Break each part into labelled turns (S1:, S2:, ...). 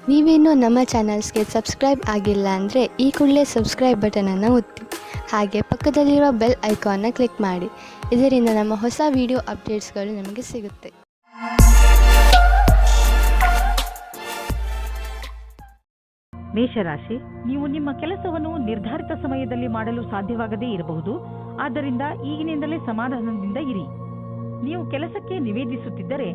S1: ನೀವೇನೂ ನಮ್ಮ ಚಾನಲ್ಸ್ಗೆ ಸಬ್ಸ್ಕ್ರೈಬ್ ಆಗಿಲ್ಲ ಅಂದರೆ ಈ ಕೂಡಲೇ ಸಬ್ಸ್ಕ್ರೈಬ್ ಬಟನನ್ನು ಒತ್ತಿ. ಹಾಗೆ ಪಕ್ಕದಲ್ಲಿರುವ ಬೆಲ್ ಐಕಾನ್ನ ಕ್ಲಿಕ್ ಮಾಡಿ. ಇದರಿಂದ ನಮ್ಮ ಹೊಸ ವಿಡಿಯೋ ಅಪ್ಡೇಟ್ಸ್ಗಳು ನಿಮಗೆ ಸಿಗುತ್ತೆ.
S2: ಮೇಷರಾಶಿ, ನೀವು ನಿಮ್ಮ ಕೆಲಸವನ್ನು ನಿರ್ಧಾರಿತ ಸಮಯದಲ್ಲಿ ಮಾಡಲು ಸಾಧ್ಯವಾಗದೇ ಇರಬಹುದು. ಆದ್ದರಿಂದ ಈಗಿನಿಂದಲೇ ಸಮಾಧಾನದಿಂದ ಇರಿ. ನೀವು ಕೆಲಸಕ್ಕೆ ನಿವೇದಿಸುತ್ತಿದ್ದರೆ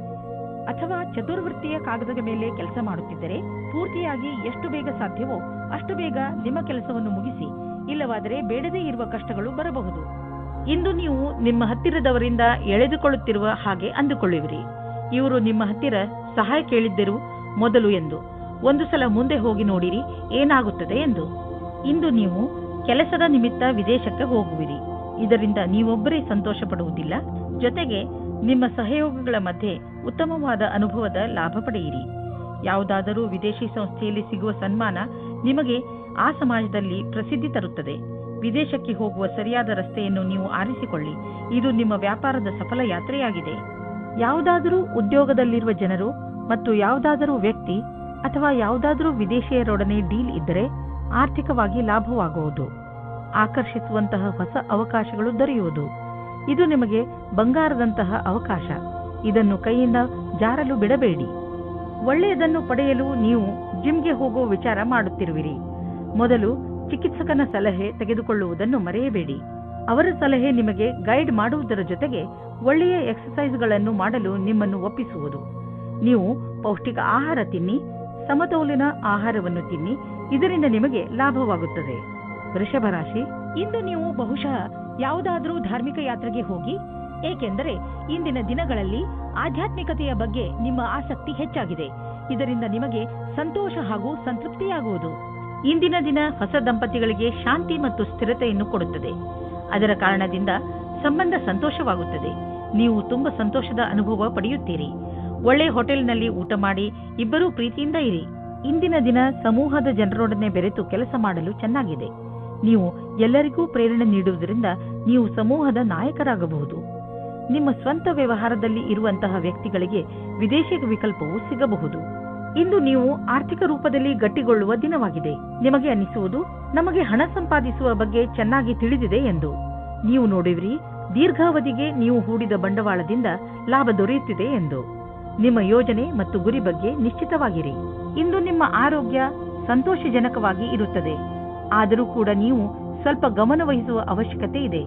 S2: ಅಥವಾ ಚತುರ್ವೃತ್ತಿಯ ಕಾಗದದ ಮೇಲೆ ಕೆಲಸ ಮಾಡುತ್ತಿದ್ದರೆ ಪೂರ್ತಿಯಾಗಿ ಎಷ್ಟು ಬೇಗ ಸಾಧ್ಯವೋ ಅಷ್ಟು ಬೇಗ ನಿಮ್ಮ ಕೆಲಸವನ್ನು ಮುಗಿಸಿ. ಇಲ್ಲವಾದರೆ ಬೇಡದೇ ಇರುವ ಕಷ್ಟಗಳು ಬರಬಹುದು. ಇಂದು ನೀವು ನಿಮ್ಮ ಹತ್ತಿರದವರಿಂದ ಎಳೆದುಕೊಳ್ಳುತ್ತಿರುವ ಹಾಗೆ ಅಂದುಕೊಳ್ಳುವಿರಿ. ಇವರು ನಿಮ್ಮ ಹತ್ತಿರ ಸಹಾಯ ಕೇಳಿದ್ದರು ಮೊದಲು ಎಂದು. ಒಂದು ಸಲ ಮುಂದೆ ಹೋಗಿ ನೋಡಿರಿ ಏನಾಗುತ್ತದೆ ಎಂದು. ಇಂದು ನೀವು ಕೆಲಸದ ನಿಮಿತ್ತ ವಿದೇಶಕ್ಕೆ ಹೋಗುವಿರಿ. ಇದರಿಂದ ನೀವೊಬ್ಬರೇ ಸಂತೋಷ ಪಡುವುದಿಲ್ಲ, ಜೊತೆಗೆ ನಿಮ್ಮ ಸಹಯೋಗಿಗಳ ಮಧ್ಯೆ ಉತ್ತಮವಾದ ಅನುಭವದ ಲಾಭ ಪಡೆಯಿರಿ. ಯಾವುದಾದರೂ ವಿದೇಶಿ ಸಂಸ್ಥೆಯಲ್ಲಿ ಸಿಗುವ ಸನ್ಮಾನ ನಿಮಗೆ ಆ ಸಮಾಜದಲ್ಲಿ ಪ್ರಸಿದ್ಧಿ ತರುತ್ತದೆ. ವಿದೇಶಕ್ಕೆ ಹೋಗುವ ಸರಿಯಾದ ರಸ್ತೆಯನ್ನು ನೀವು ಆರಿಸಿಕೊಳ್ಳಿ. ಇದು ನಿಮ್ಮ ವ್ಯಾಪಾರದ ಸಫಲ ಯಾತ್ರೆಯಾಗಿದೆ. ಯಾವುದಾದರೂ ಉದ್ಯೋಗದಲ್ಲಿರುವ ಜನರು ಮತ್ತು ಯಾವುದಾದರೂ ವ್ಯಕ್ತಿ ಅಥವಾ ಯಾವುದಾದರೂ ವಿದೇಶಿಯರೊಡನೆ ಡೀಲ್ ಇದ್ದರೆ ಆರ್ಥಿಕವಾಗಿ ಲಾಭವಾಗುವುದು. ಆಕರ್ಷಿಸುವಂತಹ ಹೊಸ ಅವಕಾಶಗಳು ದೊರೆಯುವುದು. ಇದು ನಿಮಗೆ ಬಂಗಾರದಂತಹ ಅವಕಾಶ. ಇದನ್ನು ಕೈಯಿಂದ ಜಾರಲು ಬಿಡಬೇಡಿ. ಒಳ್ಳೆಯದನ್ನು ಪಡೆಯಲು ನೀವು ಜಿಮ್ಗೆ ಹೋಗುವ ವಿಚಾರ ಮಾಡುತ್ತಿರುವಿರಿ. ಮೊದಲು ಚಿಕಿತ್ಸಕನ ಸಲಹೆ ತೆಗೆದುಕೊಳ್ಳುವುದನ್ನು ಮರೆಯಬೇಡಿ. ಅವರ ಸಲಹೆ ನಿಮಗೆ ಗೈಡ್ ಮಾಡುವುದರ ಜೊತೆಗೆ ಒಳ್ಳೆಯ ಎಕ್ಸರ್ಸೈಸ್ಗಳನ್ನು ಮಾಡಲು ನಿಮ್ಮನ್ನು ಒಪ್ಪಿಸುವುದು. ನೀವು ಪೌಷ್ಟಿಕ ಆಹಾರ ತಿನ್ನಿ, ಸಮತೋಲಿತ ಆಹಾರವನ್ನು ತಿನ್ನಿ. ಇದರಿಂದ ನಿಮಗೆ ಲಾಭವಾಗುತ್ತದೆ. ವೃಷಭ ರಾಶಿ, ಇಂದು ನೀವು ಬಹುಶಃ ಯಾವುದಾದರೂ ಧಾರ್ಮಿಕ ಯಾತ್ರೆಗೆ ಹೋಗಿ. ಏಕೆಂದರೆ ಇಂದಿನ ದಿನಗಳಲ್ಲಿ ಆಧ್ಯಾತ್ಮಿಕತೆಯ ಬಗ್ಗೆ ನಿಮ್ಮ ಆಸಕ್ತಿ ಹೆಚ್ಚಾಗಿದೆ. ಇದರಿಂದ ನಿಮಗೆ ಸಂತೋಷ ಹಾಗೂ ಸಂತೃಪ್ತಿಯಾಗುವುದು. ಇಂದಿನ ದಿನ ಹೊಸ ದಂಪತಿಗಳಿಗೆ ಶಾಂತಿ ಮತ್ತು ಸ್ಥಿರತೆಯನ್ನು ಕೊಡುತ್ತದೆ. ಅದರ ಕಾರಣದಿಂದ ಸಂಬಂಧ ಸಂತೋಷವಾಗುತ್ತದೆ. ನೀವು ತುಂಬಾ ಸಂತೋಷದ ಅನುಭವ ಪಡೆಯುತ್ತೀರಿ. ಒಳ್ಳೆ ಹೋಟೆಲ್ನಲ್ಲಿ ಊಟ ಮಾಡಿ ಇಬ್ಬರೂ ಪ್ರೀತಿಯಿಂದ ಇರಿ. ಇಂದಿನ ದಿನ ಸಮೂಹದ ಜನರೊಡನೆ ಬೆರೆತು ಕೆಲಸ ಮಾಡಲು ಚೆನ್ನಾಗಿದೆ. ನೀವು ಎಲ್ಲರಿಗೂ ಪ್ರೇರಣೆ ನೀಡುವುದರಿಂದ ನೀವು ಸಮೂಹದ ನಾಯಕರಾಗಬಹುದು. ನಿಮ್ಮ ಸ್ವಂತ ವ್ಯವಹಾರದಲ್ಲಿ ಇರುವಂತಹ ವ್ಯಕ್ತಿಗಳಿಗೆ ವಿದೇಶಿ ವಿಕಲ್ಪವು ಸಿಗಬಹುದು. ಇಂದು ನೀವು ಆರ್ಥಿಕ ರೂಪದಲ್ಲಿ ಗಟ್ಟಿಗೊಳ್ಳುವ ದಿನವಾಗಿದೆ. ನಿಮಗೆ ಅನಿಸುವುದು ನಮಗೆ ಹಣ ಸಂಪಾದಿಸುವ ಬಗ್ಗೆ ಚೆನ್ನಾಗಿ ತಿಳಿದಿದೆ ಎಂದು. ನೀವು ನೋಡುವಿರಿ ದೀರ್ಘಾವಧಿಗೆ ನೀವು ಹೂಡಿದ ಬಂಡವಾಳದಿಂದ ಲಾಭ ದೊರೆಯುತ್ತಿದೆ ಎಂದು. ನಿಮ್ಮ ಯೋಜನೆ ಮತ್ತು ಗುರಿ ಬಗ್ಗೆ ನಿಶ್ಚಿತವಾಗಿರಿ. ಇಂದು ನಿಮ್ಮ ಆರೋಗ್ಯ ಸಂತೋಷಜನಕವಾಗಿ ಇರುತ್ತದೆ. ಆದರೂ ಕೂಡ ನೀವು ಸ್ವಲ್ಪ ಗಮನ ವಹಿಸುವ ಅವಶ್ಯಕತೆ ಇದೆ.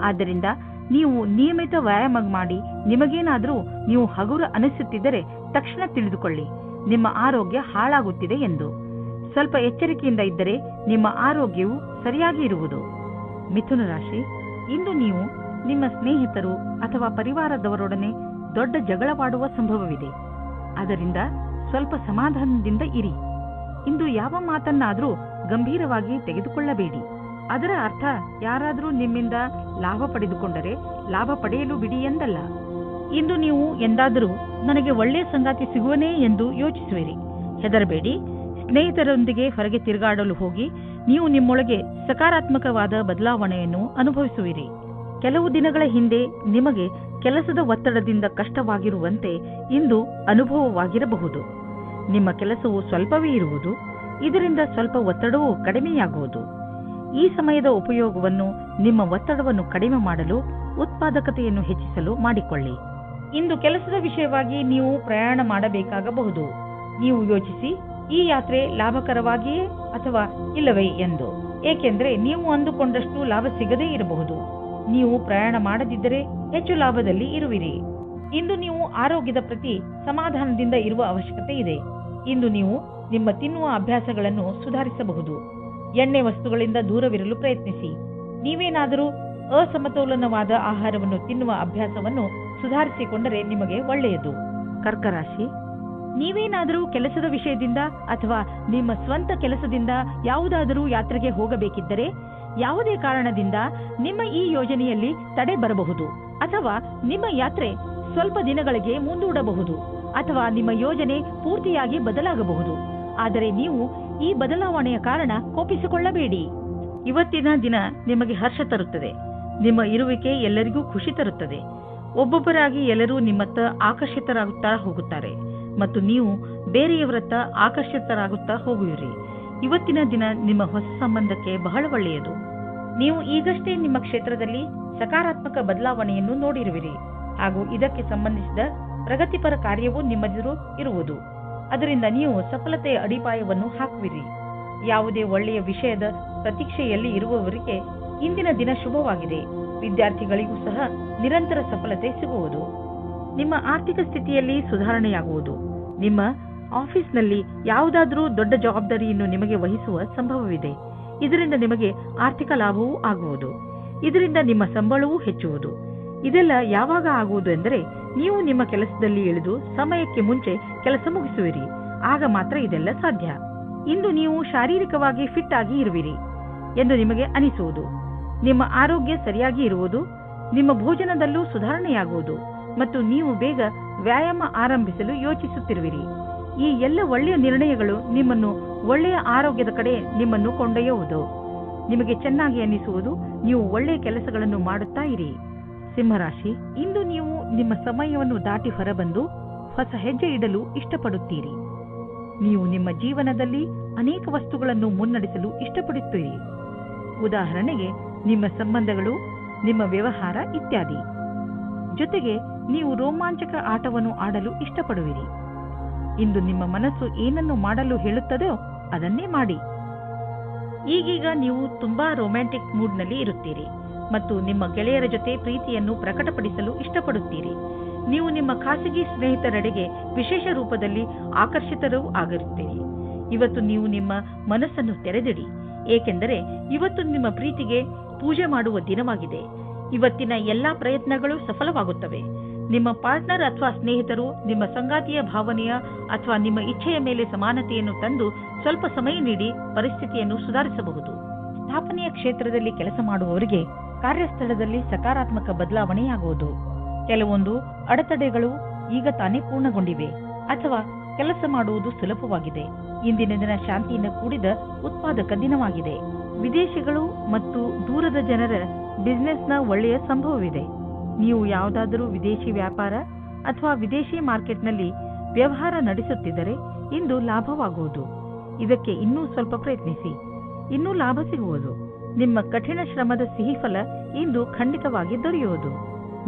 S2: ಆದ್ದರಿಂದ ನೀವು ನಿಯಮಿತ ವ್ಯಾಯಾಮ ಮಾಡಿ. ನಿಮಗೇನಾದರೂ ನೀವು ಹಗುರ ಅನಿಸುತ್ತಿದ್ದರೆ ತಕ್ಷಣ ತಿಳಿದುಕೊಳ್ಳಿ, ನಿಮ್ಮ ಆರೋಗ್ಯ ಹಾಳಾಗುತ್ತಿದೆ ಎಂದು. ಸ್ವಲ್ಪ ಎಚ್ಚರಿಕೆಯಿಂದ ಇದ್ದರೆ ನಿಮ್ಮ ಆರೋಗ್ಯವು ಸರಿಯಾಗಿ ಇರುವುದು. ಮಿಥುನ ರಾಶಿ, ಇಂದು ನೀವು ನಿಮ್ಮ ಸ್ನೇಹಿತರು ಅಥವಾ ಪರಿವಾರದವರೊಡನೆ ದೊಡ್ಡ ಜಗಳವಾಡುವ ಸಂಭವವಿದೆ. ಅದರಿಂದ ಸ್ವಲ್ಪ ಸಮಾಧಾನದಿಂದ ಇರಿ. ಇಂದು ಯಾವ ಮಾತನ್ನಾದರೂ ಗಂಭೀರವಾಗಿ ತೆಗೆದುಕೊಳ್ಳಬೇಡಿ. ಅದರ ಅರ್ಥ ಯಾರಾದರೂ ನಿಮ್ಮಿಂದ ಲಾಭ ಪಡೆದುಕೊಂಡರೆ ಲಾಭ ಪಡೆಯಲು ಬಿಡಿ ಎಂದಲ್ಲ. ಇಂದು ನೀವು ಎಂದಾದರೂ ನನಗೆ ಒಳ್ಳೆಯ ಸಂಗಾತಿ ಸಿಗುವನೇ ಎಂದು ಯೋಚಿಸುವಿರಿ. ಹೆದರಬೇಡಿ. ಸ್ನೇಹಿತರೊಂದಿಗೆ ಹೊರಗೆ ತಿರುಗಾಡಲು ಹೋಗಿ ನೀವು ನಿಮ್ಮೊಳಗೆ ಸಕಾರಾತ್ಮಕವಾದ ಬದಲಾವಣೆಯನ್ನು ಅನುಭವಿಸುವಿರಿ. ಕೆಲವು ದಿನಗಳ ಹಿಂದೆ ನಿಮಗೆ ಕೆಲಸದ ಒತ್ತಡದಿಂದ ಕಷ್ಟವಾಗಿರುವಂತೆ ಇಂದು ಅನುಭವವಾಗಿರಬಹುದು. ನಿಮ್ಮ ಕೆಲಸವು ಸ್ವಲ್ಪವೇ ಇರುವುದು. ಇದರಿಂದ ಸ್ವಲ್ಪ ಒತ್ತಡವೂ ಕಡಿಮೆಯಾಗುವುದು. ಈ ಸಮಯದ ಉಪಯೋಗವನ್ನು ನಿಮ್ಮ ಒತ್ತಡವನ್ನು ಕಡಿಮೆ ಮಾಡಲು, ಉತ್ಪಾದಕತೆಯನ್ನು ಹೆಚ್ಚಿಸಲು ಮಾಡಿಕೊಳ್ಳಿ. ಇಂದು ಕೆಲಸದ ವಿಷಯವಾಗಿ ನೀವು ಪ್ರಯಾಣ ಮಾಡಬೇಕಾಗಬಹುದು. ನೀವು ಯೋಚಿಸಿ, ಈ ಯಾತ್ರೆ ಲಾಭಕರವಾಗಿಯೇ ಅಥವಾ ಇಲ್ಲವೇ ಎಂದು. ಏಕೆಂದರೆ ನೀವು ಅಂದುಕೊಂಡಷ್ಟು ಲಾಭ ಸಿಗದೇ ಇರಬಹುದು. ನೀವು ಪ್ರಯಾಣ ಮಾಡದಿದ್ದರೆ ಹೆಚ್ಚು ಲಾಭದಲ್ಲಿ ಇರುವಿರಿ. ಇಂದು ನೀವು ಆರೋಗ್ಯದ ಪ್ರತಿ ಸಮಾಧಾನದಿಂದ ಇರುವ ಅವಶ್ಯಕತೆ ಇದೆ. ಇಂದು ನೀವು ನಿಮ್ಮ ತಿನ್ನುವ ಅಭ್ಯಾಸಗಳನ್ನು ಸುಧಾರಿಸಬಹುದು. ಎಣ್ಣೆ ವಸ್ತುಗಳಿಂದ ದೂರವಿರಲು ಪ್ರಯತ್ನಿಸಿ. ನೀವೇನಾದರೂ ಅಸಮತೋಲನವಾದ ಆಹಾರವನ್ನು ತಿನ್ನುವ ಅಭ್ಯಾಸವನ್ನು ಸುಧಾರಿಸಿಕೊಂಡರೆ ನಿಮಗೆ ಒಳ್ಳೆಯದು. ಕರ್ಕರಾಶಿ, ನೀವೇನಾದರೂ ಕೆಲಸದ ವಿಷಯದಿಂದ ಅಥವಾ ನಿಮ್ಮ ಸ್ವಂತ ಕೆಲಸದಿಂದ ಯಾವುದಾದರೂ ಯಾತ್ರೆಗೆ ಹೋಗಬೇಕಿದ್ದರೆ ಯಾವುದೇ ಕಾರಣದಿಂದ ನಿಮ್ಮ ಈ ಯೋಜನೆಯಲ್ಲಿ ತಡೆ ಬರಬಹುದು. ಅಥವಾ ನಿಮ್ಮ ಯಾತ್ರೆ ಸ್ವಲ್ಪ ದಿನಗಳಿಗೆ ಮುಂದೂಡಬಹುದು. ಅಥವಾ ನಿಮ್ಮ ಯೋಜನೆ ಪೂರ್ತಿಯಾಗಿ ಬದಲಾಗಬಹುದು. ಆದರೆ ನೀವು ಈ ಬದಲಾವಣೆಯ ಕಾರಣ ಕೋಪಿಸಿಕೊಳ್ಳಬೇಡಿ. ಇವತ್ತಿನ ದಿನ ನಿಮಗೆ ಹರ್ಷ ತರುತ್ತದೆ. ನಿಮ್ಮ ಇರುವಿಕೆ ಎಲ್ಲರಿಗೂ ಖುಷಿ ತರುತ್ತದೆ. ಒಬ್ಬೊಬ್ಬರಾಗಿ ಎಲ್ಲರೂ ನಿಮ್ಮತ್ತ ಆಕರ್ಷಿತರಾಗುತ್ತಾ ಹೋಗುತ್ತಾರೆ ಮತ್ತು ನೀವು ಬೇರೆಯವರತ್ತ ಆಕರ್ಷಿತರಾಗುತ್ತಾ ಹೋಗುವಿರಿ. ಇವತ್ತಿನ ದಿನ ನಿಮ್ಮ ಹೊಸ ಸಂಬಂಧಕ್ಕೆ ಬಹಳ ಒಳ್ಳೆಯದು. ನೀವು ಈಗಷ್ಟೇ ನಿಮ್ಮ ಕ್ಷೇತ್ರದಲ್ಲಿ ಸಕಾರಾತ್ಮಕ ಬದಲಾವಣೆಯನ್ನು ನೋಡಿರುವಿರಿ ಹಾಗೂ ಇದಕ್ಕೆ ಸಂಬಂಧಿಸಿದ ಪ್ರಗತಿಪರ ಕಾರ್ಯವೂ ನಿಮ್ಮೆದುರು ಇರುವುದು. ಅದರಿಂದ ನೀವು ಸಫಲತೆಯ ಅಡಿಪಾಯವನ್ನು ಹಾಕುವಿರಿ. ಯಾವುದೇ ಒಳ್ಳೆಯ ವಿಷಯದ ಪ್ರತೀಕ್ಷೆಯಲ್ಲಿ ಇರುವವರಿಗೆ ಇಂದಿನ ದಿನ ಶುಭವಾಗಿದೆ. ವಿದ್ಯಾರ್ಥಿಗಳಿಗೂ ಸಹ ನಿರಂತರ ಸಫಲತೆ ಸಿಗುವುದು. ನಿಮ್ಮ ಆರ್ಥಿಕ ಸ್ಥಿತಿಯಲ್ಲಿ ಸುಧಾರಣೆಯಾಗುವುದು. ನಿಮ್ಮ ಆಫೀಸ್ನಲ್ಲಿ ಯಾವುದಾದರೂ ದೊಡ್ಡ ಜವಾಬ್ದಾರಿಯನ್ನು ನಿಮಗೆ ವಹಿಸುವ ಸಂಭವವಿದೆ. ಇದರಿಂದ ನಿಮಗೆ ಆರ್ಥಿಕ ಲಾಭವೂ ಆಗುವುದು. ಇದರಿಂದ ನಿಮ್ಮ ಸಂಬಳವೂ ಹೆಚ್ಚುವುದು. ಇದೆಲ್ಲ ಯಾವಾಗ ಆಗುವುದು ಎಂದರೆ ನೀವು ನಿಮ್ಮ ಕೆಲಸದಲ್ಲಿ ಇಳಿದು ಸಮಯಕ್ಕೆ ಮುಂಚೆ ಕೆಲಸ ಮುಗಿಸುವಿರಿ. ಆಗ ಮಾತ್ರ ಇದೆಲ್ಲ ಸಾಧ್ಯ. ಇಂದು ನೀವು ಶಾರೀರಿಕವಾಗಿ ಫಿಟ್ ಆಗಿ ಇರುವಿರಿ ಎಂದು ನಿಮಗೆ ಅನಿಸುವುದು. ನಿಮ್ಮ ಆರೋಗ್ಯ ಸರಿಯಾಗಿ ಇರುವುದು. ನಿಮ್ಮ ಭೋಜನದಲ್ಲೂ ಸುಧಾರಣೆಯಾಗುವುದು ಮತ್ತು ನೀವು ಬೇಗ ವ್ಯಾಯಾಮ ಆರಂಭಿಸಲು ಯೋಚಿಸುತ್ತಿರುವಿರಿ. ಈ ಎಲ್ಲ ಒಳ್ಳೆಯ ನಿರ್ಣಯಗಳು ನಿಮ್ಮನ್ನು ಒಳ್ಳೆಯ ಆರೋಗ್ಯದ ಕಡೆ ನಿಮ್ಮನ್ನು ಕೊಂಡೊಯ್ಯುವುದು. ನಿಮಗೆ ಚೆನ್ನಾಗಿ ಅನಿಸುವುದು. ನೀವು ಒಳ್ಳೆಯ ಕೆಲಸಗಳನ್ನು ಮಾಡುತ್ತಾ ಇರಿ. ಸಿಂಹರಾಶಿ, ಇಂದು ನೀವು ನಿಮ್ಮ ಸಮಯವನ್ನು ದಾಟಿ ಹೊರಬಂದು ಹೊಸ ಹೆಜ್ಜೆ ಇಡಲು ಇಷ್ಟಪಡುತ್ತೀರಿ. ನೀವು ನಿಮ್ಮ ಜೀವನದಲ್ಲಿ ಅನೇಕ ವಸ್ತುಗಳನ್ನು ಮುನ್ನಡೆಸಲು ಇಷ್ಟಪಡುತ್ತೀರಿ. ಉದಾಹರಣೆಗೆ ನಿಮ್ಮ ಸಂಬಂಧಗಳು, ನಿಮ್ಮ ವ್ಯವಹಾರ ಇತ್ಯಾದಿ. ಜೊತೆಗೆ ನೀವು ರೋಮಾಂಚಕ ಆಟವನ್ನು ಆಡಲು ಇಷ್ಟಪಡುವಿರಿ. ಇಂದು ನಿಮ್ಮ ಮನಸ್ಸು ಏನನ್ನು ಮಾಡಲು ಹೇಳುತ್ತದೋ ಅದನ್ನೇ ಮಾಡಿ. ಈಗೀಗ ನೀವು ತುಂಬಾ ರೊಮ್ಯಾಂಟಿಕ್ ಮೂಡ್ನಲ್ಲಿ ಇರುತ್ತೀರಿ ಮತ್ತು ನಿಮ್ಮ ಗೆಳೆಯರ ಜೊತೆ ಪ್ರೀತಿಯನ್ನು ಪ್ರಕಟಪಡಿಸಲು ಇಷ್ಟಪಡುತ್ತೀರಿ. ನೀವು ನಿಮ್ಮ ಖಾಸಗಿ ಸ್ನೇಹಿತರೆಡೆಗೆ ವಿಶೇಷ ರೂಪದಲ್ಲಿ ಆಕರ್ಷಿತರೂ ಆಗಿರುತ್ತೀರಿ. ಇವತ್ತು ನೀವು ನಿಮ್ಮ ಮನಸ್ಸನ್ನು ತೆರೆದಿಡಿ, ಏಕೆಂದರೆ ಇವತ್ತು ನಿಮ್ಮ ಪ್ರೀತಿಗೆ ಪೂಜೆ ಮಾಡುವ ದಿನವಾಗಿದೆ. ಇವತ್ತಿನ ಎಲ್ಲಾ ಪ್ರಯತ್ನಗಳು ಸಫಲವಾಗುತ್ತವೆ. ನಿಮ್ಮ ಪಾರ್ಟ್ನರ್ ಅಥವಾ ಸ್ನೇಹಿತರು ನಿಮ್ಮ ಸಂಗಾತಿಯ ಭಾವನೆಯ ಅಥವಾ ನಿಮ್ಮ ಇಚ್ಛೆಯ ಮೇಲೆ ಸಮಾನತೆಯನ್ನು ತಂದು ಸ್ವಲ್ಪ ಸಮಯ ನೀಡಿ ಪರಿಸ್ಥಿತಿಯನ್ನು ಸುಧಾರಿಸಬಹುದು. ಸ್ಥಾಪನೆಯ ಕ್ಷೇತ್ರದಲ್ಲಿ ಕೆಲಸ ಮಾಡುವವರಿಗೆ ಕಾರ್ಯಸ್ಥಳದಲ್ಲಿ ಸಕಾರಾತ್ಮಕ ಬದಲಾವಣೆಯಾಗುವುದು. ಕೆಲವೊಂದು ಅಡೆತಡೆಗಳು ಈಗ ತಾನೇ ಪೂರ್ಣಗೊಂಡಿವೆ ಅಥವಾ ಕೆಲಸ ಮಾಡುವುದು ಸುಲಭವಾಗಿದೆ. ಇಂದಿನ ದಿನ ಶಾಂತಿಯಿಂದ ಕೂಡಿದ ಉತ್ಪಾದಕ ದಿನವಾಗಿದೆ. ವಿದೇಶಿಗಳು ಮತ್ತು ದೂರದ ಜನರ ಬಿಸಿನೆಸ್ನ ಒಳ್ಳೆಯ ಸಂಭವವಿದೆ. ನೀವು ಯಾವುದಾದರೂ ವಿದೇಶಿ ವ್ಯಾಪಾರ ಅಥವಾ ವಿದೇಶಿ ಮಾರ್ಕೆಟ್ನಲ್ಲಿ ವ್ಯವಹಾರ ನಡೆಸುತ್ತಿದ್ದರೆ ಇಂದು ಲಾಭವಾಗುವುದು. ಇದಕ್ಕೆ ಇನ್ನೂ ಸ್ವಲ್ಪ ಪ್ರಯತ್ನಿಸಿ, ಇನ್ನೂ ಲಾಭ ಸಿಗುವುದು. ನಿಮ್ಮ ಕಠಿಣ ಶ್ರಮದ ಸಿಹಿ ಫಲ ಇಂದು ಖಂಡಿತವಾಗಿ ದೊರೆಯುವುದು.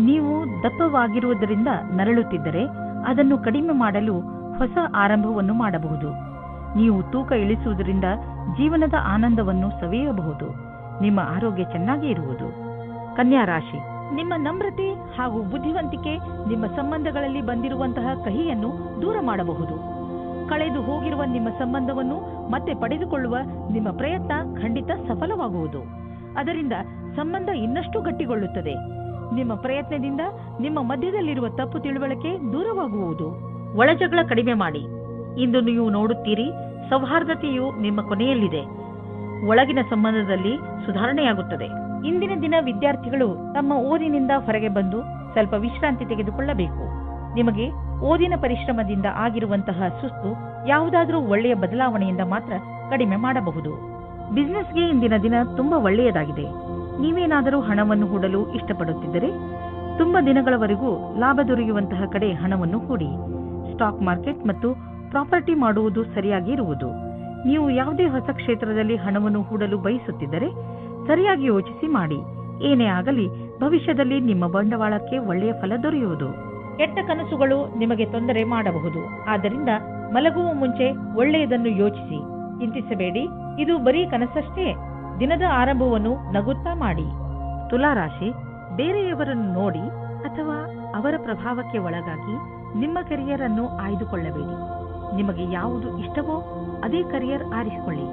S2: ನೀವು ದಪ್ಪವಾಗಿರುವುದರಿಂದ ನರಳುತ್ತಿದ್ದರೆ ಅದನ್ನು ಕಡಿಮೆ ಮಾಡಲು ಹೊಸ ಆರಂಭವನ್ನು ಮಾಡಬಹುದು. ನೀವು ತೂಕ ಇಳಿಸುವುದರಿಂದ ಜೀವನದ ಆನಂದವನ್ನು ಸವಿಯಬಹುದು. ನಿಮ್ಮ ಆರೋಗ್ಯ ಚೆನ್ನಾಗಿ ಇರುವುದು. ಕನ್ಯಾ ರಾಶಿ, ನಿಮ್ಮ ನಮ್ರತೆ ಹಾಗೂ ಬುದ್ಧಿವಂತಿಕೆ ನಿಮ್ಮ ಸಂಬಂಧಗಳಲ್ಲಿ ಬಂದಿರುವಂತಹ ಕಹಿಯನ್ನು ದೂರ ಮಾಡಬಹುದು. ಕಳೆದು ಹೋಗಿರುವ ನಿಮ್ಮ ಸಂಬಂಧವನ್ನು ಮತ್ತೆ ಪಡೆದುಕೊಳ್ಳುವ ನಿಮ್ಮ ಪ್ರಯತ್ನ ಖಂಡಿತ ಸಫಲವಾಗುವುದು. ಅದರಿಂದ ಸಂಬಂಧ ಇನ್ನಷ್ಟು ಗಟ್ಟಿಗೊಳ್ಳುತ್ತದೆ. ನಿಮ್ಮ ಪ್ರಯತ್ನದಿಂದ ನಿಮ್ಮ ಮಧ್ಯದಲ್ಲಿರುವ ತಪ್ಪು ತಿಳುವಳಿಕೆ ದೂರವಾಗುವುದು. ಒಳಜಗಳ ಕಡಿಮೆ ಮಾಡಿ. ಇಂದು ನೀವು ನೋಡುತ್ತೀರಿ, ಸೌಹಾರ್ದತೆಯು ನಿಮ್ಮ ಕೊನೆಯಲ್ಲಿದೆ. ಒಳಗಿನ ಸಂಬಂಧದಲ್ಲಿ ಸುಧಾರಣೆಯಾಗುತ್ತದೆ. ಇಂದಿನ ದಿನ ವಿದ್ಯಾರ್ಥಿಗಳು ತಮ್ಮ ಓದಿನಿಂದ ಹೊರಗೆ ಬಂದು ಸ್ವಲ್ಪ ವಿಶ್ರಾಂತಿ ತೆಗೆದುಕೊಳ್ಳಬೇಕು. ನಿಮಗೆ ಓದಿನ ಪರಿಶ್ರಮದಿಂದ ಆಗಿರುವಂತಹ ಸುಸ್ತು ಯಾವುದಾದರೂ ಒಳ್ಳೆಯ ಬದಲಾವಣೆಯಿಂದ ಮಾತ್ರ ಕಡಿಮೆ ಮಾಡಬಹುದು. ಬಿಸಿನೆಸ್ಗೆ ಇಂದಿನ ದಿನ ತುಂಬಾ ಒಳ್ಳೆಯದಾಗಿದೆ. ನೀವೇನಾದರೂ ಹಣವನ್ನು ಹೂಡಲು ಇಷ್ಟಪಡುತ್ತಿದ್ದರೆ ತುಂಬಾ ದಿನಗಳವರೆಗೂ ಲಾಭ ದೊರೆಯುವಂತಹ ಕಡೆ ಹಣವನ್ನು ಹೂಡಿ. ಸ್ಟಾಕ್ ಮಾರ್ಕೆಟ್ ಮತ್ತು ಪ್ರಾಪರ್ಟಿ ಮಾಡುವುದು ಸರಿಯಾಗಿ ಇರುವುದು. ನೀವು ಯಾವುದೇ ಹೊಸ ಕ್ಷೇತ್ರದಲ್ಲಿ ಹಣವನ್ನು ಹೂಡಲು ಬಯಸುತ್ತಿದ್ದರೆ ಸರಿಯಾಗಿ ಯೋಚಿಸಿ ಮಾಡಿ. ಏನೇ ಆಗಲಿ ಭವಿಷ್ಯದಲ್ಲಿ ನಿಮ್ಮ ಬಂಡವಾಳಕ್ಕೆ ಒಳ್ಳೆಯ ಫಲ ದೊರೆಯುವುದು. ಕೆಟ್ಟ ಕನಸುಗಳು ನಿಮಗೆ ತೊಂದರೆ ಮಾಡಬಹುದು. ಆದ್ದರಿಂದ ಮಲಗುವ ಮುಂಚೆ ಒಳ್ಳೆಯದನ್ನು ಯೋಚಿಸಿ, ಚಿಂತಿಸಬೇಡಿ. ಇದು ಬರೀ ಕನಸಷ್ಟೇ. ದಿನದ ಆರಂಭವನ್ನು ನಗುತ್ತಾ ಮಾಡಿ. ತುಲಾರಾಶಿ, ಬೇರೆಯವರನ್ನು ನೋಡಿ ಅಥವಾ ಅವರ ಪ್ರಭಾವಕ್ಕೆ ಒಳಗಾಗಿ ನಿಮ್ಮ ಕೆರಿಯರ್ ಅನ್ನು ಆಯ್ದುಕೊಳ್ಳಬೇಡಿ. ನಿಮಗೆ ಯಾವುದು ಇಷ್ಟವೋ ಅದೇ ಕರಿಯರ್ ಆರಿಸಿಕೊಳ್ಳಿ.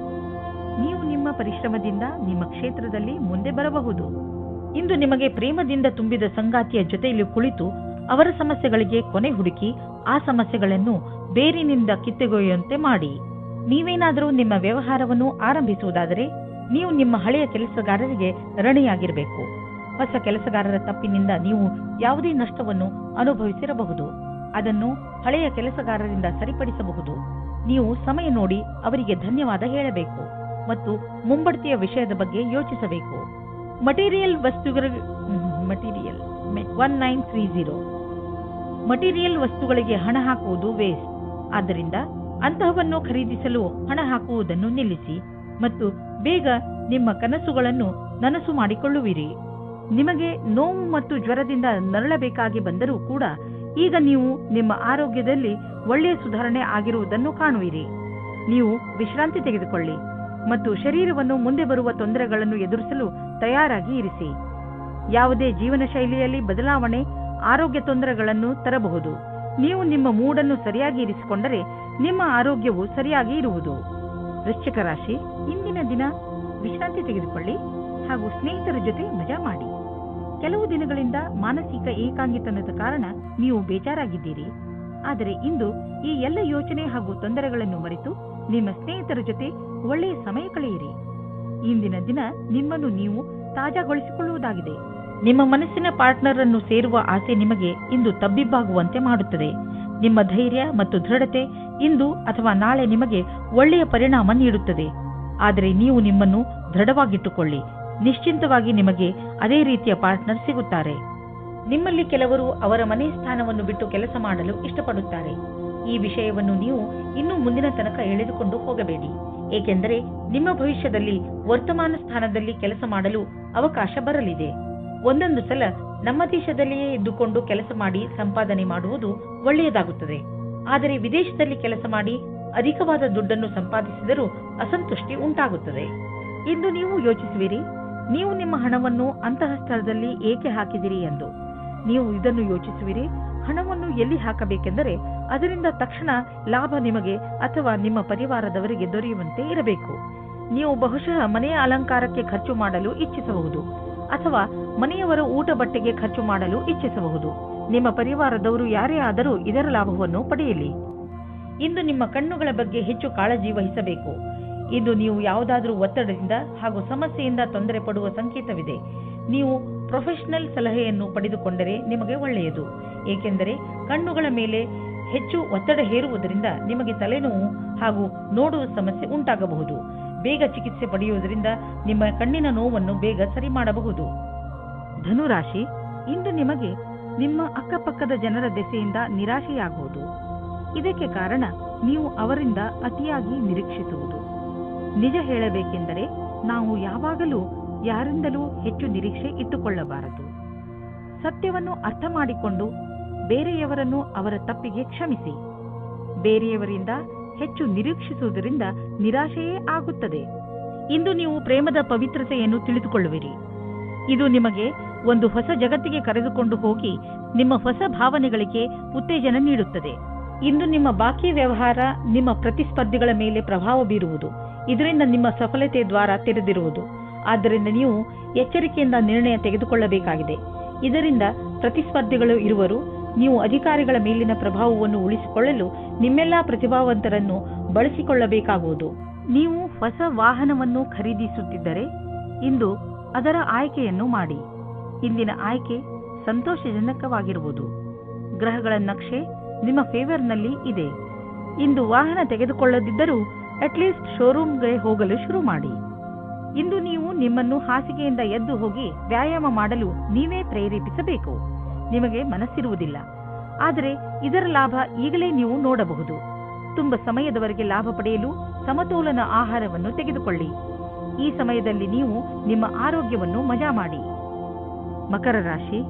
S2: ನೀವು ನಿಮ್ಮ ಪರಿಶ್ರಮದಿಂದ ನಿಮ್ಮ ಕ್ಷೇತ್ರದಲ್ಲಿ ಮುಂದೆ ಬರಬಹುದು. ಇಂದು ನಿಮಗೆ ಪ್ರೇಮದಿಂದ ತುಂಬಿದ ಸಂಗಾತಿಯ ಜೊತೆಯಲ್ಲಿ ಕುಳಿತು ಅವರ ಸಮಸ್ಯೆಗಳಿಗೆ ಕೊನೆ ಹುಡುಕಿ ಆ ಸಮಸ್ಯೆಗಳನ್ನು ಬೇರಿನಿಂದ ಕಿತ್ತೊಗೆಯುವಂತೆ ಮಾಡಿ. ನೀವೇನಾದರೂ ನಿಮ್ಮ ವ್ಯವಹಾರವನ್ನು ಆರಂಭಿಸುವುದಾದರೆ ನೀವು ನಿಮ್ಮ ಹಳೆಯ ಕೆಲಸಗಾರರಿಗೆ ಋಣಿಯಾಗಿರಬೇಕು. ಹೊಸ ಕೆಲಸಗಾರರ ತಪ್ಪಿನಿಂದ ನೀವು ಯಾವುದೇ ನಷ್ಟವನ್ನು ಅನುಭವಿಸಿರಬಹುದು. ಅದನ್ನು ಹಳೆಯ ಕೆಲಸಗಾರರಿಂದ ಸರಿಪಡಿಸಬಹುದು. ನೀವು ಸಮಯ ನೋಡಿ ಅವರಿಗೆ ಧನ್ಯವಾದ ಹೇಳಬೇಕು ಮತ್ತು ಮುಂಬಡ್ತಿಯ ವಿಷಯದ ಬಗ್ಗೆ ಯೋಚಿಸಬೇಕು. ಮಟೀರಿಯಲ್ 1930 ಮಟೀರಿಯಲ್ ವಸ್ತುಗಳಿಗೆ ಹಣ ಹಾಕುವುದು ವೇಸ್ಟ್. ಆದ್ದರಿಂದ ಅಂತಹವನ್ನು ಖರೀದಿಸಲು ಹಣ ಹಾಕುವುದನ್ನು ನಿಲ್ಲಿಸಿ ಮತ್ತು ಬೇಗ ನಿಮ್ಮ ಕನಸುಗಳನ್ನು ನನಸು ಮಾಡಿಕೊಳ್ಳುವಿರಿ. ನಿಮಗೆ ನೋವು ಮತ್ತು ಜ್ವರದಿಂದ ನರಳಬೇಕಾಗಿ ಬಂದರೂ ಕೂಡ ಈಗ ನೀವು ನಿಮ್ಮ ಆರೋಗ್ಯದಲ್ಲಿ ಒಳ್ಳೆಯ ಸುಧಾರಣೆ ಆಗಿರುವುದನ್ನು ಕಾಣುವಿರಿ. ನೀವು ವಿಶ್ರಾಂತಿ ತೆಗೆದುಕೊಳ್ಳಿ ಮತ್ತು ಶರೀರವನ್ನು ಮುಂದೆ ಬರುವ ತೊಂದರೆಗಳನ್ನು ಎದುರಿಸಲು ತಯಾರಾಗಿ ಇರಿಸಿ. ಯಾವುದೇ ಜೀವನ ಶೈಲಿಯಲ್ಲಿ ಬದಲಾವಣೆ ಆರೋಗ್ಯ ತೊಂದರೆಗಳನ್ನು ತರಬಹುದು. ನೀವು ನಿಮ್ಮ ಮೂಡನ್ನು ಸರಿಯಾಗಿ ಇರಿಸಿಕೊಂಡರೆ ನಿಮ್ಮ ಆರೋಗ್ಯವು ಸರಿಯಾಗಿ ಇರುವುದು. ವೃಶ್ಚಿಕ ರಾಶಿ, ಇಂದಿನ ದಿನ ವಿಶ್ರಾಂತಿ ತೆಗೆದುಕೊಳ್ಳಿ ಹಾಗೂ ಸ್ನೇಹಿತರ ಜೊತೆ ಮಜಾ ಮಾಡಿ. ಕೆಲವು ದಿನಗಳಿಂದ ಮಾನಸಿಕ ಏಕಾಂಗಿತನದ ಕಾರಣ ನೀವು ಬೇಜಾರಾಗಿದ್ದೀರಿ. ಆದರೆ ಇಂದು ಈ ಎಲ್ಲ ಯೋಚನೆ ಹಾಗೂ ತೊಂದರೆಗಳನ್ನು ಮರೆತು ನಿಮ್ಮ ಸ್ನೇಹಿತರ ಜೊತೆ ಒಳ್ಳೆಯ ಸಮಯ ಕಳೆಯಿರಿ. ಇಂದಿನ ದಿನ ನಿಮ್ಮನ್ನು ನೀವು ತಾಜಾಗೊಳಿಸಿಕೊಳ್ಳುವುದಾಗಿದೆ. ನಿಮ್ಮ ಮನಸ್ಸಿನ ಪಾರ್ಟ್ನರ್ ಅನ್ನು ಸೇರುವ ಆಸೆ ನಿಮಗೆ ಇಂದು ತಬ್ಬಿಬ್ಬಾಗುವಂತೆ ಮಾಡುತ್ತದೆ. ನಿಮ್ಮ ಧೈರ್ಯ ಮತ್ತು ದೃಢತೆ ಇಂದು ಅಥವಾ ನಾಳೆ ನಿಮಗೆ ಒಳ್ಳೆಯ ಪರಿಣಾಮ ನೀಡುತ್ತದೆ. ಆದರೆ ನೀವು ನಿಮ್ಮನ್ನು ದೃಢವಾಗಿಟ್ಟುಕೊಳ್ಳಿ. ನಿಶ್ಚಿಂತವಾಗಿ ನಿಮಗೆ ಅದೇ ರೀತಿಯ ಪಾರ್ಟ್ನರ್ ಸಿಗುತ್ತಾರೆ. ನಿಮ್ಮಲ್ಲಿ ಕೆಲವರು ಅವರ ಮನೆ ಸ್ಥಾನವನ್ನು ಬಿಟ್ಟು ಕೆಲಸ ಮಾಡಲು ಇಷ್ಟಪಡುತ್ತಾರೆ. ಈ ವಿಷಯವನ್ನು ನೀವು ಇನ್ನು ಮುಂದಿನ ತನಕ ಎಳೆದುಕೊಂಡು ಹೋಗಬೇಡಿ, ಏಕೆಂದರೆ ನಿಮ್ಮ ಭವಿಷ್ಯದಲ್ಲಿ ವರ್ತಮಾನ ಸ್ಥಾನದಲ್ಲಿ ಕೆಲಸ ಮಾಡಲು ಅವಕಾಶ ಬರಲಿದೆ. ಒಂದೊಂದು ಸಲ ನಮ್ಮ ದೇಶದಲ್ಲಿಯೇ ಇದ್ದುಕೊಂಡು ಕೆಲಸ ಮಾಡಿ ಸಂಪಾದನೆ ಮಾಡುವುದು ಒಳ್ಳೆಯದಾಗುತ್ತದೆ. ಆದರೆ ವಿದೇಶದಲ್ಲಿ ಕೆಲಸ ಮಾಡಿ ಅಧಿಕವಾದ ದುಡ್ಡನ್ನು ಸಂಪಾದಿಸಿದರೂ ಅಸಂತುಷ್ಟಿ ಉಂಟಾಗುತ್ತದೆ. ಇಂದು ನೀವು ಯೋಚಿಸುವಿರಿ, ನೀವು ನಿಮ್ಮ ಹಣವನ್ನು ಅಂತಹ ಸ್ಥಳದಲ್ಲಿ ಏಕೆ ಹಾಕಿದಿರಿ ಎಂದು. ನೀವು ಇದನ್ನು ಯೋಚಿಸುವಿರಿ, ಹಣವನ್ನು ಎಲ್ಲಿ ಹಾಕಬೇಕೆಂದರೆ ಅದರಿಂದ ತಕ್ಷಣ ಲಾಭ ನಿಮಗೆ ಅಥವಾ ನಿಮ್ಮ ಪರಿವಾರದವರಿಗೆ ದೊರೆಯುವಂತೆ ಇರಬೇಕು. ನೀವು ಬಹುಶಃ ಮನೆಯ ಅಲಂಕಾರಕ್ಕೆ ಖರ್ಚು ಮಾಡಲು ಇಚ್ಛಿಸಬಹುದು ಅಥವಾ ಮನೆಯವರ ಊಟ ಬಟ್ಟೆಗೆ ಖರ್ಚು ಮಾಡಲು ಇಚ್ಛಿಸಬಹುದು. ನಿಮ್ಮ ಪರಿವಾರದವರು ಯಾರೇ ಆದರೂ ಇದರ ಲಾಭವನ್ನು ಪಡೆಯಲಿ. ಇಂದು ನಿಮ್ಮ ಕಣ್ಣುಗಳ ಬಗ್ಗೆ ಹೆಚ್ಚು ಕಾಳಜಿ ವಹಿಸಬೇಕು. ಇಂದು ನೀವು ಯಾವುದಾದರೂ ಒತ್ತಡದಿಂದ ಹಾಗೂ ಸಮಸ್ಯೆಯಿಂದ ತೊಂದರೆ ಪಡುವ ಸಂಕೇತವಿದೆ. ನೀವು ಪ್ರೊಫೆಷನಲ್ ಸಲಹೆಯನ್ನು ಪಡೆದುಕೊಂಡರೆ ನಿಮಗೆ ಒಳ್ಳೆಯದು, ಏಕೆಂದರೆ ಕಣ್ಣುಗಳ ಮೇಲೆ ಹೆಚ್ಚು ಒತ್ತಡ ಹೇರುವುದರಿಂದ ನಿಮಗೆ ತಲೆನೋವು ಹಾಗೂ ನೋಡುವ ಸಮಸ್ಯೆ ಉಂಟಾಗಬಹುದು. ಬೇಗ ಚಿಕಿತ್ಸೆ ಪಡೆಯುವುದರಿಂದ ನಿಮ್ಮ ಕಣ್ಣಿನ ನೋವನ್ನು ಬೇಗ ಸರಿ ಮಾಡಬಹುದು. ಧನುರಾಶಿ, ಇಂದು ನಿಮಗೆ ನಿಮ್ಮ ಅಕ್ಕಪಕ್ಕದ ಜನರ ದೆಸೆಯಿಂದ ನಿರಾಶೆಯಾಗುವುದು. ಇದಕ್ಕೆ ಕಾರಣ ನೀವು ಅವರಿಂದ ಅತಿಯಾಗಿ ನಿರೀಕ್ಷಿಸುವುದು. ನಿಜ ಹೇಳಬೇಕೆಂದರೆ ನಾವು ಯಾವಾಗಲೂ ಯಾರಿಂದಲೂ ಹೆಚ್ಚು ನಿರೀಕ್ಷೆ ಇಟ್ಟುಕೊಳ್ಳಬಾರದು. ಸತ್ಯವನ್ನು ಅರ್ಥ ಮಾಡಿಕೊಂಡು ಬೇರೆಯವರನ್ನು ಅವರ ತಪ್ಪಿಗೆ ಕ್ಷಮಿಸಿ. ಬೇರೆಯವರಿಂದ ಹೆಚ್ಚು ನಿರೀಕ್ಷಿಸುವುದರಿಂದ ನಿರಾಶೆಯೇ ಆಗುತ್ತದೆ. ಇಂದು ನೀವು ಪ್ರೇಮದ ಪವಿತ್ರತೆಯನ್ನು ತಿಳಿದುಕೊಳ್ಳುವಿರಿ. ಇದು ನಿಮಗೆ ಒಂದು ಹೊಸ ಜಗತ್ತಿಗೆ ಕರೆದುಕೊಂಡು ಹೋಗಿ ನಿಮ್ಮ ಹೊಸ ಭಾವನೆಗಳಿಗೆ ಉತ್ತೇಜನ ನೀಡುತ್ತದೆ. ಇಂದು ನಿಮ್ಮ ಬಾಕಿ ವ್ಯವಹಾರ ನಿಮ್ಮ ಪ್ರತಿಸ್ಪರ್ಧಿಗಳ ಮೇಲೆ ಪ್ರಭಾವ ಬೀರುವುದು. ಇದರಿಂದ ನಿಮ್ಮ ಸಫಲತೆ ದ್ವಾರ ತೆರೆದಿರುವುದು. ಆದ್ದರಿಂದ ನೀವು ಎಚ್ಚರಿಕೆಯಿಂದ ನಿರ್ಣಯ ತೆಗೆದುಕೊಳ್ಳಬೇಕಾಗಿದೆ. ಇದರಿಂದ ಪ್ರತಿಸ್ಪರ್ಧಿಗಳು ಇರುವರು. ನೀವು ಅಧಿಕಾರಿಗಳ ಮೇಲಿನ ಪ್ರಭಾವವನ್ನು ಉಳಿಸಿಕೊಳ್ಳಲು ನಿಮ್ಮೆಲ್ಲಾ ಪ್ರತಿಭಾವಂತರನ್ನು ಬಳಸಿಕೊಳ್ಳಬೇಕಾಗುವುದು. ನೀವು ಹೊಸ ವಾಹನವನ್ನು ಖರೀದಿಸುತ್ತಿದ್ದರೆ ಇಂದು ಅದರ ಆಯ್ಕೆಯನ್ನು ಮಾಡಿ. ಇಂದಿನ ಆಯ್ಕೆ ಸಂತೋಷಜನಕವಾಗಿರುವುದು. ಗ್ರಹಗಳ ನಕ್ಷೆ ನಿಮ್ಮ ಫೇವರ್ನಲ್ಲಿ ಇದೆ. ಇಂದು ವಾಹನ ತೆಗೆದುಕೊಳ್ಳದಿದ್ದರೂ ಅಟ್ಲೀಸ್ಟ್ ಶೋರೂಮ್ಗೆ ಹೋಗಲು ಶುರು ಮಾಡಿ. ಇಂದು ನೀವು ನಿಮ್ಮನ್ನು ಹಾಸಿಗೆಯಿಂದ ಎದ್ದು ಹೋಗಿ ವ್ಯಾಯಾಮ ಮಾಡಲು ನೀವೇ ಪ್ರೇರೇಪಿಸಬೇಕು. ನಿಮಗೆ ಮನಸ್ಸಿರುವುದಿಲ್ಲ, ಆದರೆ ಇದರ ಲಾಭ ಈಗಲೇ ನೀವು ನೋಡಬಹುದು. ತುಂಬ ಸಮಯದವರೆಗೆ ಲಾಭ ಪಡೆಯಲು ಸಮತೋಲನ ಆಹಾರವನ್ನು ತೆಗೆದುಕೊಳ್ಳಿ. ಈ ಸಮಯದಲ್ಲಿ ನೀವು ನಿಮ್ಮ ಆರೋಗ್ಯವನ್ನು ಮಜಾ ಮಾಡಿ. ಮಕರ ರಾಶಿ,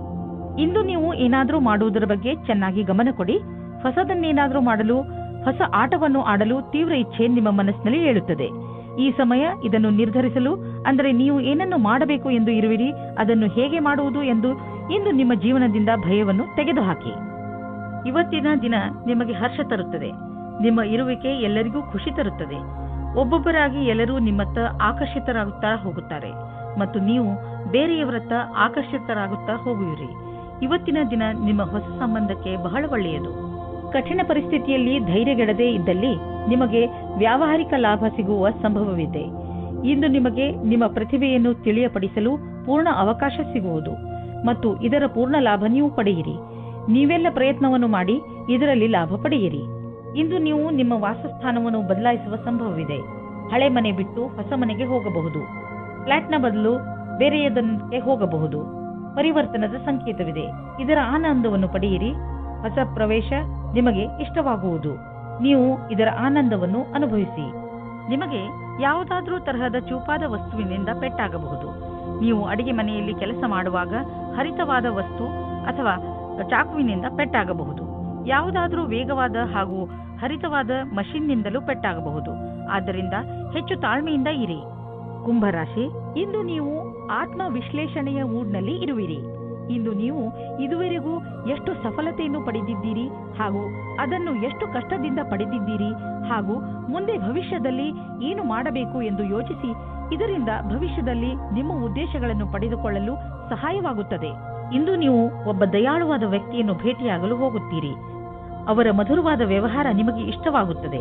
S2: ಇಂದು ನೀವು ಏನಾದರೂ ಮಾಡುವುದರ ಬಗ್ಗೆ ಚೆನ್ನಾಗಿ ಗಮನ ಕೊಡಿ. ಹೊಸದನ್ನೇನಾದರೂ ಮಾಡಲು, ಹೊಸ ಆಟವನ್ನು ಆಡಲು ತೀವ್ರ ಇಚ್ಛೆ ನಿಮ್ಮ ಮನಸ್ಸಿನಲ್ಲಿ ಏಳುತ್ತದೆ. ಈ ಸಮಯ ಇದನ್ನು ನಿರ್ಧರಿಸಲು, ಅಂದರೆ ನೀವು ಏನನ್ನು ಮಾಡಬೇಕು ಎಂದು ಇರುವಿರಿ, ಅದನ್ನು ಹೇಗೆ ಮಾಡುವುದು ಎಂದು ಇಂದು ನಿಮ್ಮ ಜೀವನದಿಂದ ಭಯವನ್ನು ತೆಗೆದುಹಾಕಿ. ಇವತ್ತಿನ ದಿನ ನಿಮಗೆ ಹರ್ಷ ತರುತ್ತದೆ. ನಿಮ್ಮ ಇರುವಿಕೆ ಎಲ್ಲರಿಗೂ ಖುಷಿ ತರುತ್ತದೆ. ಒಬ್ಬೊಬ್ಬರಾಗಿ ಎಲ್ಲರೂ ನಿಮ್ಮತ್ತ ಆಕರ್ಷಿತರಾಗುತ್ತಾ ಹೋಗುತ್ತಾರೆ ಮತ್ತು ನೀವು ಬೇರೆಯವರತ್ತ ಆಕರ್ಷಿತರಾಗುತ್ತಾ ಹೋಗುವಿರಿ. ಇವತ್ತಿನ ದಿನ ನಿಮ್ಮ ಹೊಸ ಸಂಬಂಧಕ್ಕೆ ಬಹಳ ಒಳ್ಳೆಯದು. ಕಠಿಣ ಪರಿಸ್ಥಿತಿಯಲ್ಲಿ ಧೈರ್ಯಗೆಡದೇ ಇದ್ದಲ್ಲಿ ನಿಮಗೆ ವ್ಯಾವಹಾರಿಕ ಲಾಭ ಸಿಗುವ ಸಂಭವವಿದೆ. ಇಂದು ನಿಮಗೆ ನಿಮ್ಮ ಪ್ರತಿಭೆಯನ್ನು ತಿಳಿಯಪಡಿಸಲು ಪೂರ್ಣ ಅವಕಾಶ ಸಿಗುವುದು ಮತ್ತು ಇದರ ಪೂರ್ಣ ಲಾಭ ನೀವು ಪಡೆಯಿರಿ. ನೀವೆಲ್ಲ ಪ್ರಯತ್ನವನ್ನು ಮಾಡಿ ಇದರಲ್ಲಿ ಲಾಭ ಪಡೆಯಿರಿ. ಇಂದು ನೀವು ನಿಮ್ಮ ವಾಸಸ್ಥಾನವನ್ನು ಬದಲಾಯಿಸುವ ಸಂಭವವಿದೆ. ಹಳೆ ಮನೆ ಬಿಟ್ಟು ಹೊಸ ಮನೆಗೆ ಹೋಗಬಹುದು. ಫ್ಲಾಟ್ನ ಬದಲು ಬೇರೆಯದಕ್ಕೆ ಹೋಗಬಹುದು. ಪರಿವರ್ತನದ ಸಂಕೇತವಿದೆ. ಇದರ ಆನಂದವನ್ನು ಪಡೆಯಿರಿ. ಹೊಸ ಪ್ರವೇಶ ನಿಮಗೆ ಇಷ್ಟವಾಗುವುದು. ನೀವು ಇದರ ಆನಂದವನ್ನು ಅನುಭವಿಸಿ. ನಿಮಗೆ ಯಾವುದಾದ್ರೂ ತರಹದ ಚೂಪಾದ ವಸ್ತುವಿನಿಂದ ಪೆಟ್ಟಾಗಬಹುದು. ನೀವು ಅಡಿಗೆ ಮನೆಯಲ್ಲಿ ಕೆಲಸ ಮಾಡುವಾಗ ಹರಿತವಾದ ವಸ್ತು ಅಥವಾ ಚಾಕುವಿನಿಂದ ಪೆಟ್ಟಾಗಬಹುದು. ಯಾವುದಾದ್ರೂ ವೇಗವಾದ ಹಾಗೂ ಹರಿತವಾದ ಮಷಿನ್ನಿಂದಲೂ ಪೆಟ್ಟಾಗಬಹುದು. ಆದ್ದರಿಂದ ಹೆಚ್ಚು ತಾಳ್ಮೆಯಿಂದ ಇರಿ. ಕುಂಭರಾಶಿ, ಇಂದು ನೀವು ಆತ್ಮ ವಿಶ್ಲೇಷಣೆಯ ಮೂಡ್ನಲ್ಲಿ ಇರುವಿರಿ. ಇಂದು ನೀವು ಇದುವರೆಗೂ ಎಷ್ಟು ಸಫಲತೆಯನ್ನು ಪಡೆದಿದ್ದೀರಿ ಹಾಗೂ ಅದನ್ನು ಎಷ್ಟು ಕಷ್ಟದಿಂದ ಪಡೆದಿದ್ದೀರಿ ಹಾಗೂ ಮುಂದೆ ಭವಿಷ್ಯದಲ್ಲಿ ಏನು ಮಾಡಬೇಕು ಎಂದು ಯೋಚಿಸಿ ಇದರಿಂದ ಭವಿಷ್ಯದಲ್ಲಿ ನಿಮ್ಮ ಉದ್ದೇಶಗಳನ್ನು ಪಡೆದುಕೊಳ್ಳಲು ಸಹಾಯವಾಗುತ್ತದೆ. ಇಂದು ನೀವು ಒಬ್ಬ ದಯಾಳುವಾದ ವ್ಯಕ್ತಿಯನ್ನು ಭೇಟಿಯಾಗಲು ಹೋಗುತ್ತೀರಿ. ಅವರ ಮಧುರವಾದ ವ್ಯವಹಾರ ನಿಮಗೆ ಇಷ್ಟವಾಗುತ್ತದೆ.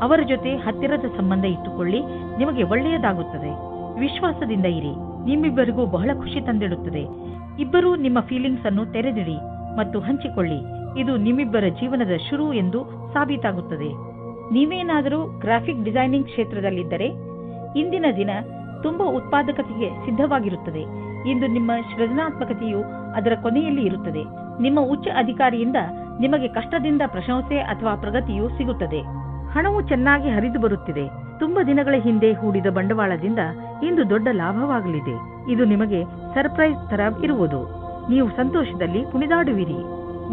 S2: ಅವರ ಜೊತೆ ಹತ್ತಿರದ ಸಂಬಂಧ ಇಟ್ಟುಕೊಳ್ಳಿ, ನಿಮಗೆ ಒಳ್ಳೆಯದಾಗುತ್ತದೆ. ವಿಶ್ವಾಸದಿಂದ ಇರಿ, ನಿಮ್ಮಿಬ್ಬರಿಗೂ ಬಹಳ ಖುಷಿ ತಂದಿಡುತ್ತದೆ. ಇಬ್ಬರೂ ನಿಮ್ಮ ಫೀಲಿಂಗ್ಸ್ ಅನ್ನು ತೆರೆದಿಡಿ ಮತ್ತು ಹಂಚಿಕೊಳ್ಳಿ. ಇದು ನಿಮ್ಮಿಬ್ಬರ ಜೀವನದ ಶುರು ಎಂದು ಸಾಬೀತಾಗುತ್ತದೆ. ನೀವೇನಾದರೂ ಗ್ರಾಫಿಕ್ ಡಿಸೈನಿಂಗ್ ಕ್ಷೇತ್ರದಲ್ಲಿದ್ದರೆ ಇಂದಿನ ದಿನ ತುಂಬಾ ಉತ್ಪಾದಕತೆಗೆ ಸಿದ್ಧವಾಗಿರುತ್ತದೆ. ಇಂದು ನಿಮ್ಮ ಸೃಜನಾತ್ಮಕತೆಯು ಅದರ ಕೊನೆಯಲ್ಲಿ ಇರುತ್ತದೆ. ನಿಮ್ಮ ಉಚ್ಚ ಅಧಿಕಾರಿಯಿಂದ ನಿಮಗೆ ಕಷ್ಟದಿಂದ ಪ್ರಶಂಸೆ ಅಥವಾ ಪ್ರಗತಿಯು ಸಿಗುತ್ತದೆ. ಹಣವು ಚೆನ್ನಾಗಿ ಹರಿದು ಬರುತ್ತಿದೆ. ತುಂಬಾ ದಿನಗಳ ಹಿಂದೆ ಹೂಡಿದ ಬಂಡವಾಳದಿಂದ ಇಂದು ದೊಡ್ಡ ಲಾಭವಾಗಲಿದೆ. ಇದು ನಿಮಗೆ ಸರ್ಪ್ರೈಸ್ ತರ ಇರುವುದು. ನೀವು ಸಂತೋಷದಲ್ಲಿ ಕುಣಿದಾಡುವಿರಿ.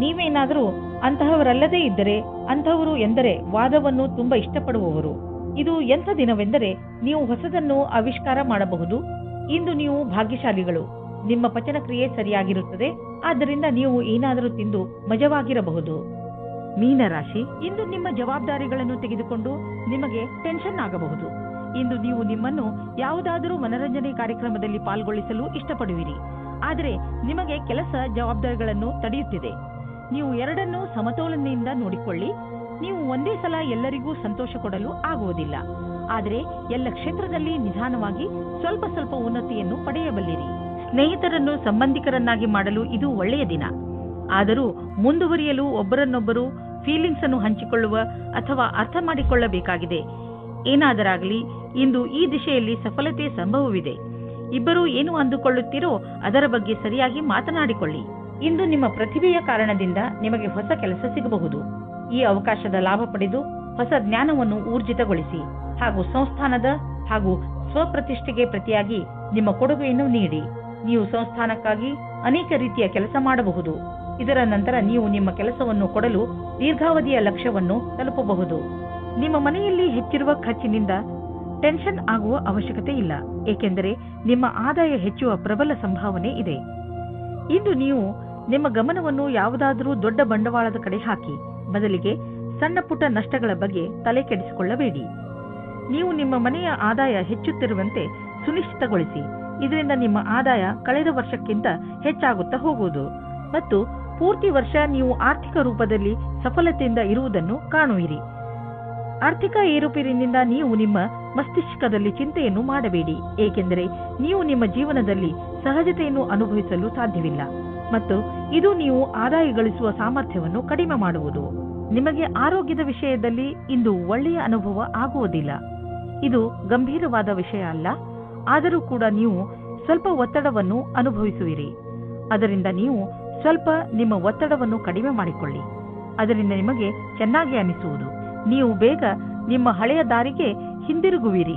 S2: ನೀವೇನಾದರೂ ಅಂತಹವರಲ್ಲದೇ ಇದ್ದರೆ ಅಂತಹವರು ಎಂದರೆ ವಾದವನ್ನು ತುಂಬಾ ಇಷ್ಟಪಡುವವರು. ಇದು ಎಂಥ ದಿನವೆಂದರೆ ನೀವು ಹೊಸದನ್ನು ಆವಿಷ್ಕಾರ ಮಾಡಬಹುದು. ಇಂದು ನೀವು ಭಾಗ್ಯಶಾಲಿಗಳು. ನಿಮ್ಮ ಪಚನ ಕ್ರಿಯೆ ಸರಿಯಾಗಿರುತ್ತದೆ. ಆದ್ದರಿಂದ ನೀವು ಏನಾದರೂ ತಿಂದು ಮಜವಾಗಿರಬಹುದು. ಮೀನರಾಶಿ, ಇಂದು ನಿಮ್ಮ ಜವಾಬ್ದಾರಿಗಳನ್ನು ತೆಗೆದುಕೊಂಡು ನಿಮಗೆ ಟೆನ್ಷನ್ ಆಗಬಹುದು. ಇಂದು ನೀವು ನಿಮ್ಮನ್ನು ಯಾವುದಾದರೂ ಮನರಂಜನೆ ಕಾರ್ಯಕ್ರಮದಲ್ಲಿ ಪಾಲ್ಗೊಳಿಸಲು ಇಷ್ಟಪಡುವಿರಿ. ಆದರೆ ನಿಮಗೆ ಕೆಲಸ ಜವಾಬ್ದಾರಿಗಳನ್ನು ತಡೆಯುತ್ತಿದೆ. ನೀವು ಎರಡನ್ನೂ ಸಮತೋಲನೆಯಿಂದ ನೋಡಿಕೊಳ್ಳಿ. ನೀವು ಒಂದೇ ಸಲ ಎಲ್ಲರಿಗೂ ಸಂತೋಷ ಕೊಡಲು ಆಗುವುದಿಲ್ಲ. ಆದರೆ ಎಲ್ಲ ಕ್ಷೇತ್ರದಲ್ಲಿ ನಿಧಾನವಾಗಿ ಸ್ವಲ್ಪ ಸ್ವಲ್ಪ ಉನ್ನತಿಯನ್ನು ಪಡೆಯಬಲ್ಲಿರಿ. ಸ್ನೇಹಿತರನ್ನು ಸಂಬಂಧಿಕರನ್ನಾಗಿ ಮಾಡಲು ಇದು ಒಳ್ಳೆಯ ದಿನ. ಆದರೂ ಮುಂದುವರಿಯಲು ಒಬ್ಬರನ್ನೊಬ್ಬರು ಫೀಲಿಂಗ್ಸ್ ಅನ್ನು ಹಂಚಿಕೊಳ್ಳುವ ಅಥವಾ ಅರ್ಥ ಮಾಡಿಕೊಳ್ಳಬೇಕಾಗಿದೆ. ಏನಾದರಾಗಲಿ ಇಂದು ಈ ದಿಶೆಯಲ್ಲಿ ಸಫಲತೆ ಸಂಭವವಿದೆ. ಇಬ್ಬರು ಏನು ಅಂದುಕೊಳ್ಳುತ್ತೀರೋ ಅದರ ಬಗ್ಗೆ ಸರಿಯಾಗಿ ಮಾತನಾಡಿಕೊಳ್ಳಿ. ಇಂದು ನಿಮ್ಮ ಪ್ರತಿಭೆಯ ಕಾರಣದಿಂದ ನಿಮಗೆ ಹೊಸ ಕೆಲಸ ಸಿಗಬಹುದು. ಈ ಅವಕಾಶದ ಲಾಭ ಪಡೆದು ಹೊಸ ಜ್ಞಾನವನ್ನು ಊರ್ಜಿತಗೊಳಿಸಿ ಹಾಗೂ ಸಂಸ್ಥಾನದ ಹಾಗೂ ಸ್ವಪ್ರತಿಷ್ಠೆಗೆ ಪ್ರತಿಯಾಗಿ ನಿಮ್ಮ ಕೊಡುಗೆಯನ್ನು ನೀಡಿ. ನೀವು ಸಂಸ್ಥಾನಕ್ಕಾಗಿ ಅನೇಕ ರೀತಿಯ ಕೆಲಸ ಮಾಡಬಹುದು. ಇದರ ನಂತರ ನೀವು ನಿಮ್ಮ ಕೆಲಸವನ್ನು ಕೊಡಲು ದೀರ್ಘಾವಧಿಯ ಲಕ್ಷ್ಯವನ್ನು ತಲುಪಬಹುದು. ನಿಮ್ಮ ಮನೆಯಲ್ಲಿ ಹೆಚ್ಚಿರುವ ಖರ್ಚಿನಿಂದ ಟೆನ್ಷನ್ ಆಗುವ ಅವಶ್ಯಕತೆ ಇಲ್ಲ, ಏಕೆಂದರೆ ನಿಮ್ಮ ಆದಾಯ ಹೆಚ್ಚುವ ಪ್ರಬಲ ಸಂಭಾವನೆ ಇದೆ. ಇಂದು ನೀವು ನಿಮ್ಮ ಗಮನವನ್ನು ಯಾವುದಾದರೂ ದೊಡ್ಡ ಬಂಡವಾಳದ ಕಡೆ ಹಾಕಿ, ಬದಲಿಗೆ ಸಣ್ಣ ಪುಟ್ಟ ನಷ್ಟಗಳ ಬಗ್ಗೆ ತಲೆ ಕೆಡಿಸಿಕೊಳ್ಳಬೇಡಿ. ನೀವು ನಿಮ್ಮ ಮನೆಯ ಆದಾಯ ಹೆಚ್ಚುತ್ತಿರುವಂತೆ ಸುನಿಶ್ಚಿತಗೊಳಿಸಿ. ಇದರಿಂದ ನಿಮ್ಮ ಆದಾಯ ಕಳೆದ ವರ್ಷಕ್ಕಿಂತ ಹೆಚ್ಚಾಗುತ್ತಾ ಹೋಗುವುದು ಮತ್ತು ಪೂರ್ತಿ ವರ್ಷ ನೀವು ಆರ್ಥಿಕ ರೂಪದಲ್ಲಿ ಸಫಲತೆಯಿಂದ ಇರುವುದನ್ನು ಕಾಣುವಿರಿ. ಆರ್ಥಿಕ ಏರುಪೇರಿನಿಂದ ನೀವು ನಿಮ್ಮ ಮಸ್ತಿಷ್ಕದಲ್ಲಿ ಚಿಂತೆಯನ್ನು ಮಾಡಬೇಡಿ, ಏಕೆಂದರೆ ನೀವು ನಿಮ್ಮ ಜೀವನದಲ್ಲಿ ಸಹಜತೆಯನ್ನು ಅನುಭವಿಸಲು ಸಾಧ್ಯವಿಲ್ಲ ಮತ್ತು ಇದು ನೀವು ಆದಾಯ ಗಳಿಸುವ ಸಾಮರ್ಥ್ಯವನ್ನು ಕಡಿಮೆ ಮಾಡುವುದು. ನಿಮಗೆ ಆರೋಗ್ಯದ ವಿಷಯದಲ್ಲಿ ಇಂದು ಒಳ್ಳೆಯ ಅನುಭವ ಆಗುವುದಿಲ್ಲ. ಇದು ಗಂಭೀರವಾದ ವಿಷಯ ಅಲ್ಲ, ಆದರೂ ಕೂಡ ನೀವು ಸ್ವಲ್ಪ ಒತ್ತಡವನ್ನು ಅನುಭವಿಸುವಿರಿ. ಅದರಿಂದ ನೀವು ಸ್ವಲ್ಪ ನಿಮ್ಮ ಒತ್ತಡವನ್ನು ಕಡಿಮೆ ಮಾಡಿಕೊಳ್ಳಿ. ಅದರಿಂದ ನಿಮಗೆ ಚೆನ್ನಾಗಿ ಅನಿಸುವುದು. ನೀವು ಬೇಗ ನಿಮ್ಮ ಹಳೆಯ ದಾರಿಗೆ ಹಿಂದಿರುಗುವಿರಿ.